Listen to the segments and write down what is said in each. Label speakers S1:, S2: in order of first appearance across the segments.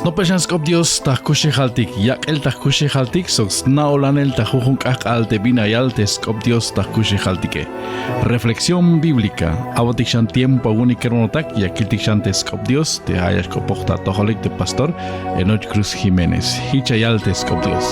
S1: No pensanskop Dios ta kushihaltik yak el ta kushihaltik sox na olanel ta jujunk al te binayal te skop Dios ta kushihaltike. Reflexión bíblica. Abotik shan tiempo unikermotak yakiltik shan te skop Dios te hayas kopokta toholik de pastor Enoch Cruz Jiménez. Hichayal te skop Dios.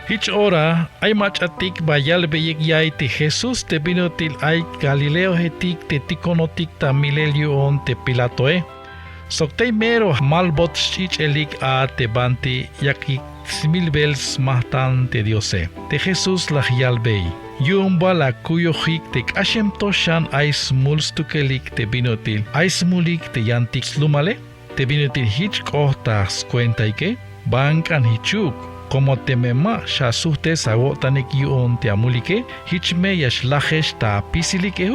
S1: Hich ora ay machatik bayal beyek yay te Jesus te binotil ay Galileo hetik te tikonotik ta milelio on te Pilatoe. Soktay mero malbot chich elik a te banti yaki smilbels mahtan te Diose. Te Jesus la yalbey. Yumba la kuyo hik te kashem toshan ay smulstukelik te binotil ay smulik te yantik lumale. Te binotil hich kohta skuentaike. Bankan hichuk. Como temema sha suhte sagotanek yun te amulike, hichme yashlajesh ta pisilike.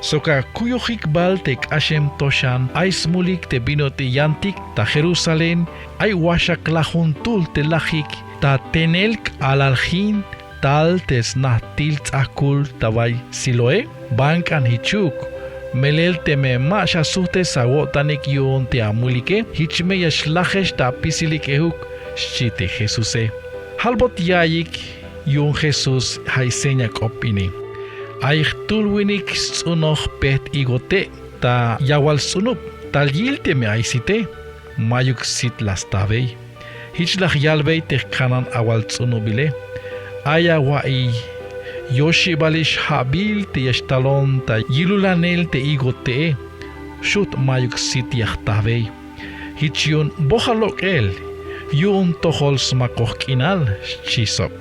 S1: Soka kuyo hikbal tek ashem toshan, ay smulik te binoti yantik ta Jerusalén, ay washak lahuntul te lajik, ta tenelk alalhin, tal tes nahtil tzakul tabay siloe, bankan hichuk. Melel temema sha suhte sagotanek yun te amulike, hichme yashlajesh ta pisilike. Shite Jesuse. Halbot yayik yung Jesus hay senyak opini. Ay tulwinik sunoh pet igote ta yawal sunup tal yilte me ay site mayuk sit las tabey. Hichlach yalbey te kanan awal sunubile. Aya wai yoshi balish habil te yashtalon ta yilulanel te igote. Shut mayuk sit yachtabey. Hichyon bohalok el. Yun tohol smakohkinal chisok.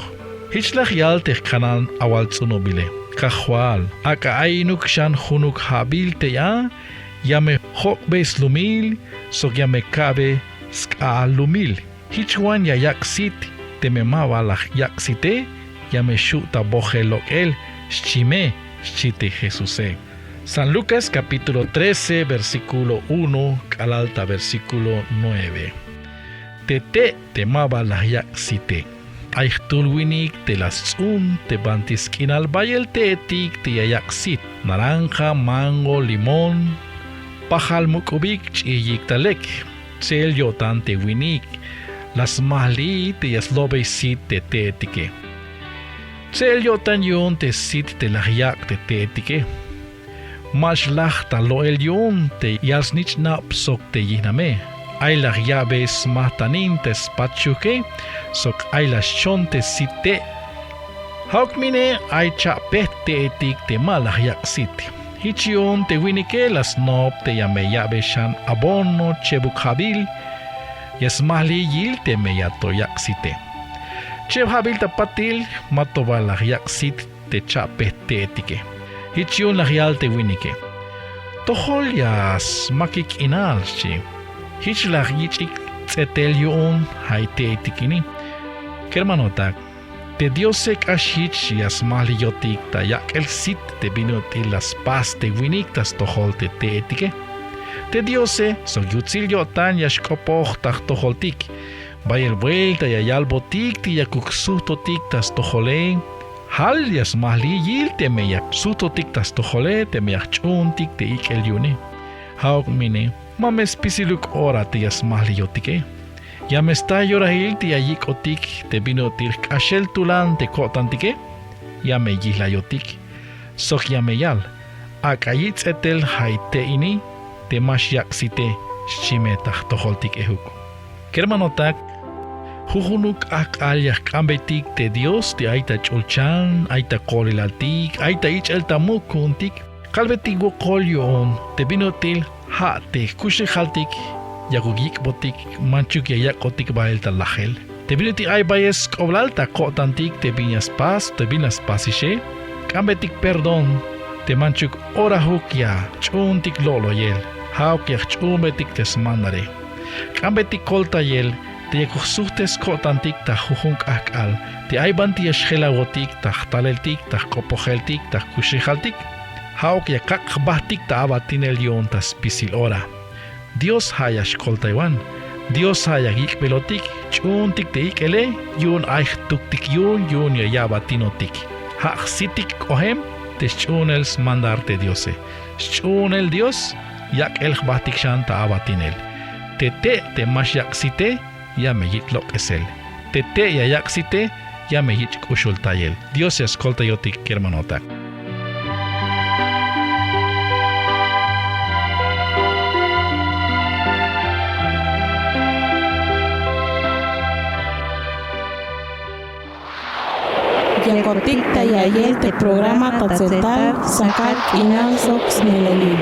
S1: Hichlach yal te kanan awal tsunobile. Kahwal. Aka ainuk shan hunuk habil te yame hokbe slumil, sok yame kabe ska lumil. Hichwan yayak sit te memawalach yak site, yame shuta bojelok el, shime, shite Jesuse. San Lucas capítulo 13, versículo 1, calalta versículo 9. Te maba la yak site. Ay tulwinik te las te bantiskin al bayel te etik te yayak sit. Naranja, mango, limón. Pajal mukubik chiyik talek. Tsel yotan te winik. Las mahli te yaslobe sit te etike. Tsel yotan yun te sit te la yak te etike. Mashlach ta lo el yun te yasnich na psok te yiname. Ay las llaves matanin te spachuke, sok ay las chonte site. Haukmine ay chapet te etik te malah yak site. Hichion te winike las nop te yame llave shan abono chebukhabil, yasmahli yil te meyato yak site. Chebhabil tapatil matoba lah yak site te chapet te etike. Hichion lah yal te winike. Tohol yas makik inal chi. Hichlach yichik tzetel yun hay te etikini. Kermanotak, te diosek ashich yas maliotik ta yak el sit te binutil las pas te winik tas tohol te etike. Te diose so yutzil yotan yashkopoch tak toholtik. Bayel vuelta yayal botik ti yakuk sutotik tas tohole. Hal yas mahli yil te meyak sutotik tas tohole te meyak chuntik te ikel yune. Hauk mine. Mames pisiluk ora te yas mahliyotike. Yamesta yorahil te yayik otik te binotir kashel tulan te kotantike. Yame yihlayotik. Sok yameyal. Akayitz etel haite ini te mashyak site shimetach toholtik ehuk. Kermanotak. Jujunuk ak alyak kambetik te Dios te aita chulchan, aita kolilaltik, aita ich el tamukuntik. Kalbetik wokolyon te binotil ha te kushihaltik yakugik botik manchuk yayak otik bael talahel. Te binoti ay bayes koblalta kotantik te binas pasishe. Kambetik perdon te manchuk ora hukya chuntik lolo yel. Haukya chumbetik te smandare. Kambetik kolta yel te yakusuhtes kotantik ta jujunk akal. Te ay banti yashela wotik ta taleltik ta kopoheltik ta kushihaltik. Hauk ya kakbahtik ta abatin el yon tas pisil ora. Dios haya xkoltaiwan. Dios haya gik pelotik, chuntik te ikele, yun ay tuktik yun ya yabatinotik. Hak sitik ohem, te chunels mandarte Diose. Chunel Dios, yak el batik shanta abatinel. Te mas yak site, ya me yitlok esel. Te ya yak site, ya me yit kushultayel. Dios escolta yotik kermanotak.
S2: Yakotik tayayel te programa katsetal sakat inang soks meleli.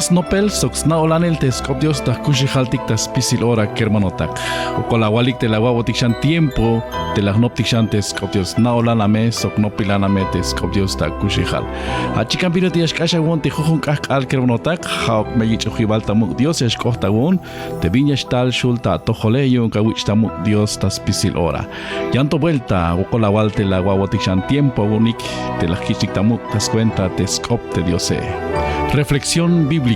S1: Snopel soxna olanel teskop Dios ta kushihaltik ta spisil ora kermanotak. O kolawalik te lawabotik shan tiempo te lagnoptik shan teskop Dios na olaname soknopilaname teskop Dios ta kushihal. A chikan pinoti ashkasha won te jujun al kermanotak haok meyich ojibal tamuk Dios eshkohta won te viñas tal shulta tojole yon kawich tamuk Dios ta spisil ora. Yanto vuelta o kolawal te lawabotik shan tiempo unik te lakichik tamuk tas cuenta teskop te Diose. Reflexión bíblica.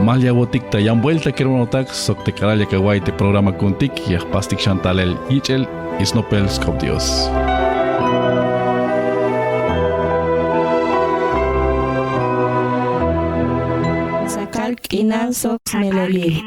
S1: Malya botik ta yan vuelta kermonotak sok te karalya kawai te programa kuntik yah pastik chantalel yichel isnopel skop Dios.
S2: Sakal inang soks meleli.